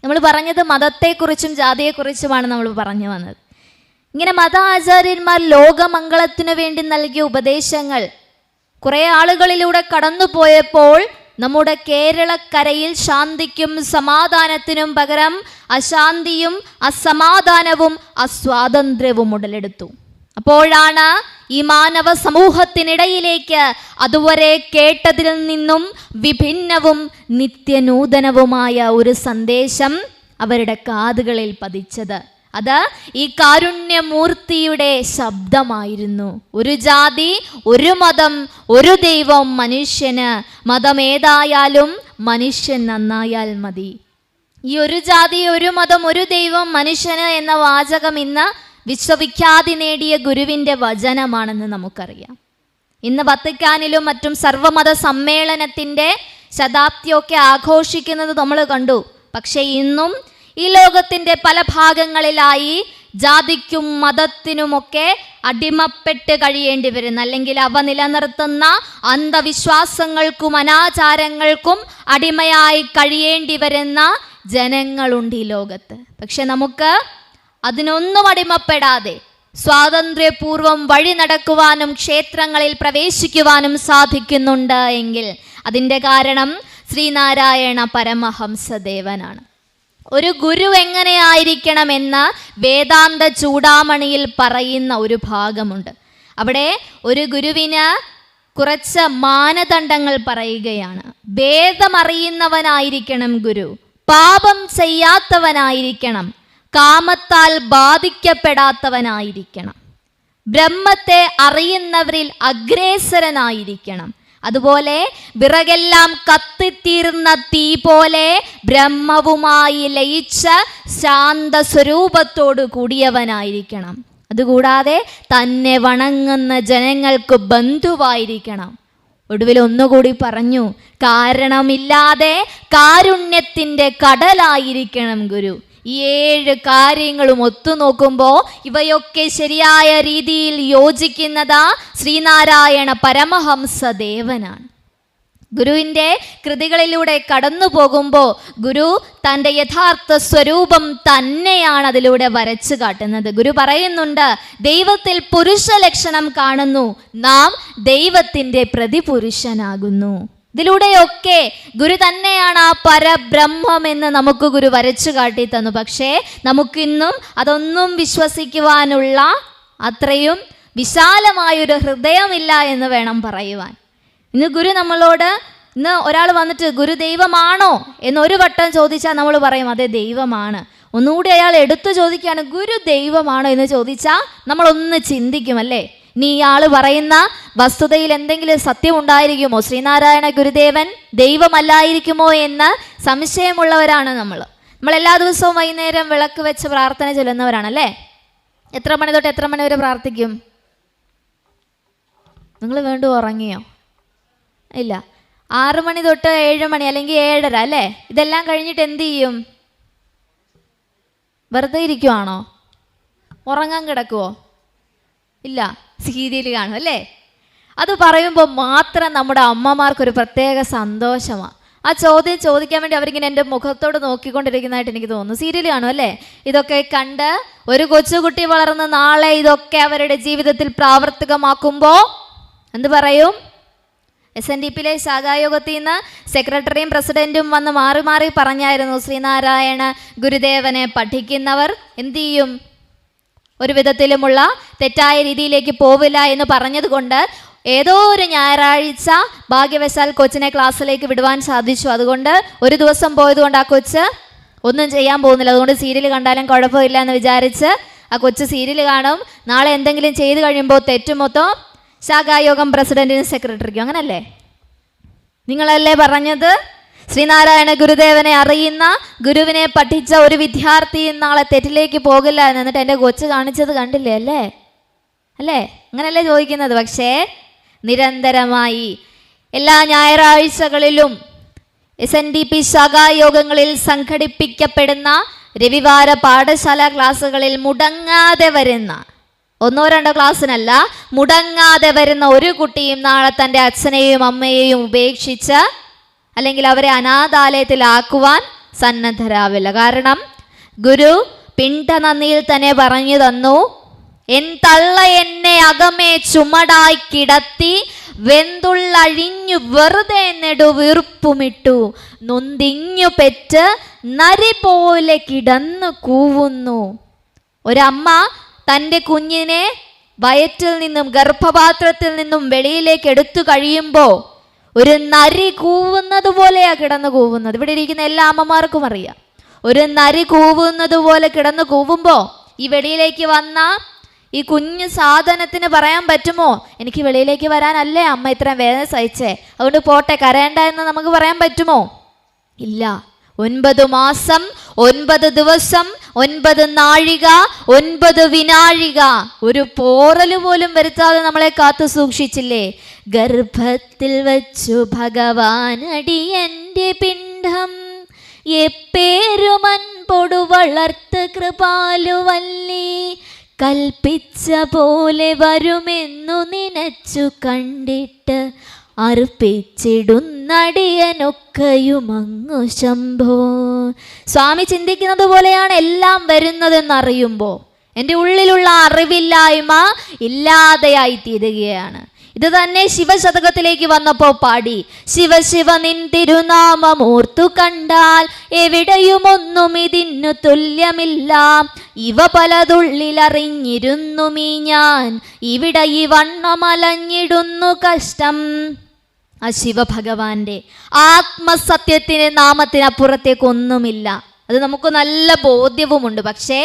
നമ്മൾ പറഞ്ഞത് മതത്തെക്കുറിച്ചും ജാതിയെക്കുറിച്ചുമാണ് നമ്മൾ പറഞ്ഞു വന്നത്. ഇങ്ങനെ മത ആചാര്യന്മാർ ലോകമംഗളത്തിനു വേണ്ടി നൽകിയ ഉപദേശങ്ങൾ കുറേ ആളുകളിലൂടെ കടന്നുപോയപ്പോൾ നമ്മുടെ കേരളക്കരയിൽ ശാന്തിക്കും സമാധാനത്തിനും പകരം അശാന്തിയും അസമാധാനവും അസ്വാതന്ത്ര്യവും ഉടലെടുത്തു. അപ്പോഴാണ് ഈ മാനവ സമൂഹത്തിനിടയിലേക്ക് അതുവരെ കേട്ടതിൽ നിന്നും വിഭിന്നവും നിത്യനൂതനവുമായ ഒരു സന്ദേശം അവരുടെ കാതുകളിൽ പതിച്ചത്. അത് ഈ കാരുണ്യമൂർത്തിയുടെ ശബ്ദമായിരുന്നു. ഒരു ജാതി, ഒരു മതം, ഒരു ദൈവം മനുഷ്യന്. മതമേതായാലും മനുഷ്യൻ നന്നായാൽ മതി. ഈ ഒരു ജാതി, ഒരു മതം, ഒരു ദൈവം മനുഷ്യന് എന്ന വാചകം ഇന്ന് വിശ്വവിഖ്യാതി നേടിയ ഗുരുവിൻ്റെ വചനമാണെന്ന് നമുക്കറിയാം. ഇന്ന് വത്തിക്കാനിലും മറ്റും സർവമത സമ്മേളനത്തിൻ്റെ ശതാബ്ദിയൊക്കെ ആഘോഷിക്കുന്നത് നമ്മൾ കണ്ടു. പക്ഷേ ഇന്നും ഈ ലോകത്തിൻ്റെ പല ഭാഗങ്ങളിലായി ജാതിക്കും മതത്തിനുമൊക്കെ അടിമപ്പെട്ട് കഴിയേണ്ടി വരുന്ന, അല്ലെങ്കിൽ അവ നിലനിർത്തുന്ന അന്ധവിശ്വാസങ്ങൾക്കും അനാചാരങ്ങൾക്കും അടിമയായി കഴിയേണ്ടി വരുന്ന ജനങ്ങളുണ്ട് ഈ ലോകത്ത്. പക്ഷെ നമുക്ക് അതിനൊന്നും അടിമപ്പെടാതെ സ്വാതന്ത്ര്യപൂർവം വഴി നടക്കുവാനും ക്ഷേത്രങ്ങളിൽ പ്രവേശിക്കുവാനും സാധിക്കുന്നുണ്ട് എങ്കിൽ അതിൻ്റെ കാരണം ശ്രീനാരായണ പരമഹംസദേവനാണ്. ഒരു ഗുരു എങ്ങനെയായിരിക്കണമെന്ന് വേദാന്ത ചൂടാമണിയിൽ പറയുന്ന ഒരു ഭാഗമുണ്ട്. അവിടെ ഒരു ഗുരുവിന് കുറച്ച് മാനദണ്ഡങ്ങൾ പറയുകയാണ്. വേദമറിയുന്നവനായിരിക്കണം ഗുരു, പാപം ചെയ്യാത്തവനായിരിക്കണം, കാമത്താൽ ബാധിക്കപ്പെടാത്തവനായിരിക്കണം, ബ്രഹ്മത്തെ അറിയുന്നവരിൽ അഗ്രേസരനായിരിക്കണം, അതുപോലെ വിറകെല്ലാം കത്തിത്തീർന്ന തീ പോലെ ബ്രഹ്മവുമായി ലയിച്ച ശാന്ത സ്വരൂപത്തോടു കൂടിയവനായിരിക്കണം. അതുകൂടാതെ തന്നെ വണങ്ങുന്ന ജനങ്ങൾക്ക് ബന്ധുവായിരിക്കണം. ഒടുവിൽ ഒന്നുകൂടി പറഞ്ഞു, കാരണമില്ലാതെ കാരുണ്യത്തിൻ്റെ കടലായിരിക്കണം ഗുരു. ഈ 7 കാര്യങ്ങളും ഒത്തുനോക്കുമ്പോൾ ഇവയൊക്കെ ശരിയായ രീതിയിൽ യോജിക്കുന്നത് ശ്രീനാരായണ പരമഹംസദേവനാണ്. ഗുരുവിൻ്റെ കൃതികളിലൂടെ കടന്നു പോകുമ്പോൾ ഗുരു തൻ്റെ യഥാർത്ഥ സ്വരൂപം തന്നെയാണ് അതിലൂടെ വരച്ചു കാട്ടുന്നത്. ഗുരു പറയുന്നുണ്ട്, ദൈവത്തിൽ പുരുഷ ലക്ഷണം കാണുന്നു, നാം ദൈവത്തിൻ്റെ പ്രതിപുരുഷനാകുന്നു. ഇതിലൂടെയൊക്കെ ഗുരു തന്നെയാണ് ആ പരബ്രഹ്മം എന്ന് നമുക്ക് ഗുരു വരച്ചു കാട്ടി തന്നു. പക്ഷേ നമുക്കിന്നും അതൊന്നും വിശ്വസിക്കുവാനുള്ള അത്രയും വിശാലമായൊരു ഹൃദയമില്ല എന്ന് വേണം പറയുവാൻ. ഇന്ന് ഗുരു നമ്മളോട്, ഇന്ന് ഒരാൾ വന്നിട്ട് ഗുരു ദൈവമാണോ എന്നൊരു വട്ടം ചോദിച്ചാൽ നമ്മൾ പറയും അതെ ദൈവമാണ്. ഒന്നുകൂടി അയാൾ എടുത്തു ചോദിക്കുകയാണ് ഗുരു ദൈവമാണോ എന്ന് ചോദിച്ചാൽ നമ്മളൊന്ന് ചിന്തിക്കും അല്ലേ, ഇനി ഇയാൾ പറയുന്ന വസ്തുതയിൽ എന്തെങ്കിലും സത്യം ഉണ്ടായിരിക്കുമോ, ശ്രീനാരായണ ഗുരുദേവൻ ദൈവമല്ലായിരിക്കുമോ എന്ന് സംശയമുള്ളവരാണ് നമ്മൾ എല്ലാ ദിവസവും വൈകുന്നേരം വിളക്ക് വെച്ച് പ്രാർത്ഥന ചൊല്ലുന്നവരാണല്ലേ. എത്ര മണി തൊട്ട് എത്ര മണി വരെ പ്രാർത്ഥിക്കും? നിങ്ങൾ വീണ്ടും ഉറങ്ങിയോ? ഇല്ല, 6 മണി തൊട്ട് 7 മണി അല്ലെങ്കിൽ 7:30 അല്ലേ. ഇതെല്ലാം കഴിഞ്ഞിട്ട് എന്ത് ചെയ്യും? വെറുതെ ഇരിക്കുവാണോ? ഉറങ്ങാൻ കിടക്കുവോ? ഇല്ല, സീരിയൽ കാണും അല്ലേ. അത് പറയുമ്പോൾ മാത്രം നമ്മുടെ അമ്മമാർക്കൊരു പ്രത്യേക സന്തോഷമാണ്. ആ ചോദ്യം ചോദിക്കാൻ വേണ്ടി അവരിങ്ങനെ എൻ്റെ മുഖത്തോട് നോക്കിക്കൊണ്ടിരിക്കുന്നതായിട്ട് എനിക്ക് തോന്നുന്നു. സീരിയൽ കാണും അല്ലേ. ഇതൊക്കെ കണ്ട് ഒരു കൊച്ചുകുട്ടി വളർന്ന് നാളെ ഇതൊക്കെ അവരുടെ ജീവിതത്തിൽ പ്രാവർത്തികമാക്കുമ്പോൾ എന്ത് പറയും? SNDPയിലെ ശാഖായോഗത്തിൽ നിന്ന് സെക്രട്ടറിയും പ്രസിഡന്റും വന്ന് മാറി മാറി പറഞ്ഞായിരുന്നു, ശ്രീനാരായണ ഗുരുദേവനെ പഠിക്കുന്നവർ എന്തു ചെയ്യും? ഒരു വിധത്തിലുമുള്ള തെറ്റായ രീതിയിലേക്ക് പോവില്ല എന്ന് പറഞ്ഞതുകൊണ്ട് ഏതോ ഒരു ഞായറാഴ്ച ഭാഗ്യവശാൽ കൊച്ചിനെ ക്ലാസ്സിലേക്ക് വിടുവാൻ സാധിച്ചു. അതുകൊണ്ട് ഒരു ദിവസം പോയതുകൊണ്ട് ആ കൊച്ച് ഒന്നും ചെയ്യാൻ പോകുന്നില്ല. അതുകൊണ്ട് സീരിയൽ കണ്ടാലും കുഴപ്പമില്ല എന്ന് വിചാരിച്ച് ആ കൊച്ച് സീരിയൽ കാണും. നാളെ എന്തെങ്കിലും ചെയ്ത് കഴിയുമ്പോൾ തെറ്റുമൊത്തം ശാഖായോഗം പ്രസിഡന്റിനും സെക്രട്ടറിക്കും. അങ്ങനല്ലേ? നിങ്ങളല്ലേ പറഞ്ഞത് ശ്രീനാരായണ ഗുരുദേവനെ അറിയുന്ന, ഗുരുവിനെ പഠിച്ച ഒരു വിദ്യാർത്ഥി നാളെ തെറ്റിലേക്ക് പോകില്ല എന്ന്. എന്നിട്ട് എൻ്റെ കൊച്ച് കാണിച്ചത് കണ്ടില്ലേ അല്ലേ? അല്ലേ? അങ്ങനല്ലേ ചോദിക്കുന്നത്. പക്ഷേ നിരന്തരമായി എല്ലാ ഞായറാഴ്ചകളിലും SNDP ശാഖായോഗങ്ങളിൽ സംഘടിപ്പിക്കപ്പെടുന്ന രവിവാര പാഠശാല ക്ലാസ്സുകളിൽ മുടങ്ങാതെ വരുന്ന, 1-2 ക്ലാസ്സിനല്ല, മുടങ്ങാതെ വരുന്ന ഒരു കുട്ടിയും നാളെ തൻ്റെ അച്ഛനെയും അമ്മയെയും ഉപേക്ഷിച്ച് അല്ലെങ്കിൽ അവരെ അനാഥാലയത്തിലാക്കുവാൻ സന്നദ്ധരാവില്ല. കാരണം ഗുരു പിണ്ടനന്ദിയിൽ തന്നെ പറഞ്ഞു തന്നു, എൻ തള്ള എന്നെ അകമേ ചുമടായി കിടത്തി വെന്തുള്ളഴിഞ്ഞു വെറുതെ നെടുവീർപ്പുമിട്ടു നൊന്തിഞ്ഞു പെറ്റ് നരി പോലെ കിടന്നു കൂവുന്നു. ഒരമ്മ തൻ്റെ കുഞ്ഞിനെ വയറ്റിൽ നിന്നും ഗർഭപാത്രത്തിൽ നിന്നും വെളിയിലേക്ക് എടുത്തു കഴിയുമ്പോൾ ഒരു നരി കൂവുന്നത് പോലെയാ കിടന്നു കൂവുന്നത്. ഇവിടെ ഇരിക്കുന്ന എല്ലാ അമ്മമാർക്കും അറിയാം. ഒരു നരി കൂവുന്നത് പോലെ കിടന്നു കൂവുമ്പോൾ ഈ വെളിയിലേക്ക് വന്ന ഈ കുഞ്ഞു സാധനത്തിന് പറയാൻ പറ്റുമോ, എനിക്ക് വെളിയിലേക്ക് വരാനല്ലേ അമ്മ ഇത്രയും വേദന സഹിച്ചേ, അതുകൊണ്ട് പോട്ടെ, കരയണ്ട എന്ന് നമുക്ക് പറയാൻ പറ്റുമോ? ഇല്ല. 9 മാസം 9 ദിവസം 9 നാഴിക 9 വിനാഴിക ഒരു പോറല് പോലും വരുത്താതെ നമ്മളെ കാത്തു സൂക്ഷിച്ചില്ലേ? ഗർഭത്തിൽ വച്ചു ഭഗവാനടി എൻ്റെ പിണ്ഡം എപ്പേരുമൻപൊടു വളർത്ത് കൃപാലുവല്ലി കൽപ്പിച്ച പോലെ വരുമെന്നു നനച്ചു കണ്ടിട്ട് അർപ്പിച്ചിടുന്നടിയനൊക്കെയുമങ്ങു ശംഭോ. സ്വാമി ചിന്തിക്കുന്നത് പോലെയാണ് എല്ലാം വരുന്നതെന്നറിയുമ്പോൾ എൻ്റെ ഉള്ളിലുള്ള അറിവില്ലായ്മ ഇല്ലാതെയായി തീരുകയാണ്. ഇത് തന്നെ ശിവശതകത്തിലേക്ക് വന്നപ്പോൾ പാടി, ശിവ ശിവ നിൻ തിരുനാമമോർത്തു കണ്ടാൽ എവിടെയുമൊന്നും ഇതിനു തുല്യമില്ല, ഇവ പലതുള്ളിലറിഞ്ഞിരുന്നുമീ ഞാൻ, ഇവിടെ ഈ വണ്ണമലഞ്ഞിടുന്നു കഷ്ടം. ആ ശിവഭഗവാന്റെ ആത്മസത്യത്തിന് നാമത്തിനപ്പുറത്തേക്കൊന്നുമില്ല. അത് നമുക്ക് നല്ല ബോധ്യവുമുണ്ട്. പക്ഷേ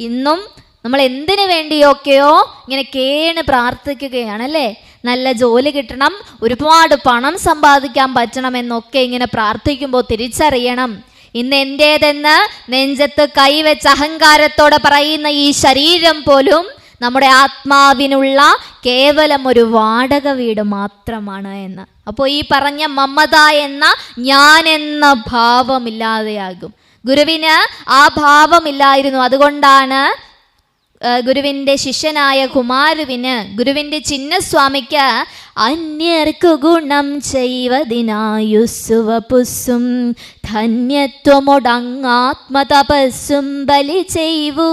ഇന്നും നമ്മൾ എന്തിനു വേണ്ടിയൊക്കെയോ ഇങ്ങനെ കേണ് പ്രാർത്ഥിക്കുകയാണല്ലേ. നല്ല ജോലി കിട്ടണം, ഒരുപാട് പണം സമ്പാദിക്കാൻ പറ്റണം എന്നൊക്കെ ഇങ്ങനെ പ്രാർത്ഥിക്കുമ്പോൾ തിരിച്ചറിയണം, ഇന്ന് എൻ്റേതെന്ന് നെഞ്ചത്ത് കൈവച്ച് അഹങ്കാരത്തോടെ പറയുന്ന ഈ ശരീരം പോലും നമ്മുടെ ആത്മാവിനുള്ള കേവലം ഒരു വാടക വീട് മാത്രമാണ് എന്ന്. അപ്പോൾ ഈ പറഞ്ഞ മമത എന്ന ഞാൻ എന്ന ഭാവമില്ലാതെയാകും. ഗുരുവിന് ആ ഭാവമില്ലായിരുന്നു. അതുകൊണ്ടാണ് ഗുരുവിൻ്റെ ശിഷ്യനായ കുമാരുവിന്, ഗുരുവിൻ്റെ ചിന്നസ്വാമിക്ക് അന്യർക്കു ഗുണം ചെയ്വതിനായുസ്സുവ പുസ്സും ധന്യത്വമൊടങ്ങാത്മതപസ്സും ബലി ചെയ്വു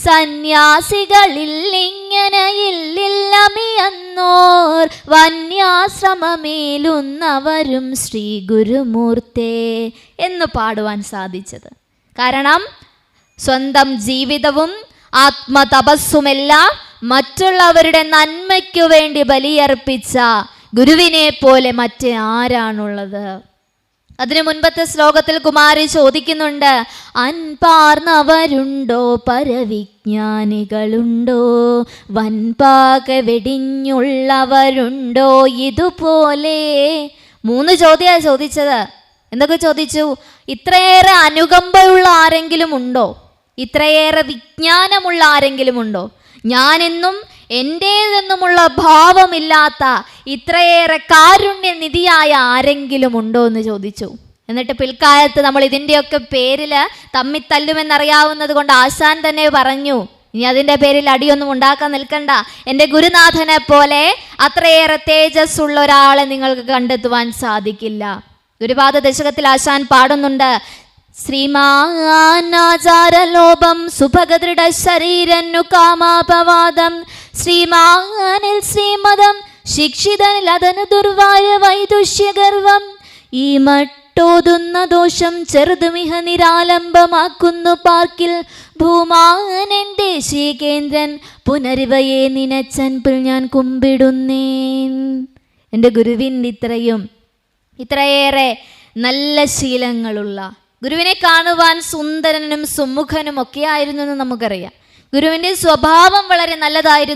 സന്യാസികളിൽ ഇങ്ങനെയില്ലമിയന്നോർ വന്യാശ്രമമേലുന്നവരും ശ്രീ ഗുരുമൂർത്തേ എന്ന് പാടുവാൻ സാധിച്ചത്. കാരണം സ്വന്തം ജീവിതവും ആത്മതപസ്സുമെല്ലാം മറ്റുള്ളവരുടെ നന്മയ്ക്കു വേണ്ടി ബലിയർപ്പിച്ച ഗുരുവിനെ പോലെ മറ്റേ ആരാണുള്ളത്? അതിനു മുൻപത്തെ ശ്ലോകത്തിൽ കുമാരി ചോദിക്കുന്നുണ്ട്, അൻപാർന്നവരുണ്ടോ, പരവിജ്ഞാനികളുണ്ടോ, വൻപാക വെടിഞ്ഞുള്ളവരുണ്ടോ ഇതുപോലെ? 3 ചോദ്യമാണ് ചോദിച്ചത്. എന്തൊക്കെ ചോദിച്ചു? ഇത്രയേറെ അനുകമ്പയുള്ള ആരെങ്കിലും ഉണ്ടോ? ഇത്രയേറെ വിജ്ഞാനമുള്ള ആരെങ്കിലും ഉണ്ടോ? ഞാനെന്നും എൻ്റേതെന്നുമുള്ള ഭാവമില്ലാത്ത ഇത്രയേറെ കാരുണ്യനിധിയായ ആരെങ്കിലും ഉണ്ടോ എന്ന് ചോദിച്ചു. എന്നിട്ട് പിൽക്കാലത്ത് നമ്മൾ ഇതിൻ്റെയൊക്കെ പേരിൽ തമ്മിത്തല്ലുമെന്നറിയാവുന്നത് കൊണ്ട് ആശാൻ തന്നെ പറഞ്ഞു, ഇനി അതിൻ്റെ പേരിൽ അടിയൊന്നും ഉണ്ടാക്കാൻ നിൽക്കണ്ട, എൻ്റെ ഗുരുനാഥനെ പോലെ അത്രയേറെ തേജസ് ഉള്ള ഒരാളെ നിങ്ങൾക്ക് കണ്ടെത്തുവാൻ സാധിക്കില്ല. ഗുരുപാദ ദശകത്തിൽ ആശാൻ പാടുന്നുണ്ട്, ശ്രീമാനാചാരലോപം സുഭഗദൃഢ ശരീരന്നു കാമാപവാദം ശ്രീമാനിൽ ശ്രീമതം ശിക്ഷിതനിൽ അതനു ദുർവാര വൈദുഷ്യഗർവം ഈ മട്ടോതുന്ന ദോഷം ചെറുതുമിഹ നിരാലംബമാക്കുന്നു പാർക്കിൽ ഭൂമാനൻ ദേശീകേന്ദ്രൻ പുനരിവയെ നിനച്ചൻപിൽ ഞാൻ കുമ്പിടുന്നേൻ. എൻ്റെ ഗുരുവിൻ്റെ ഇത്രയേറെ നല്ല ശീലങ്ങളുള്ള, ഗുരുവിനെ കാണുവാൻ സുന്ദരനും സുമുഖനും ഒക്കെ ആയിരുന്നു എന്ന് നമുക്കറിയാം. ഗുരുവിൻ്റെ സ്വഭാവം വളരെ നല്ലതായിരുന്നു.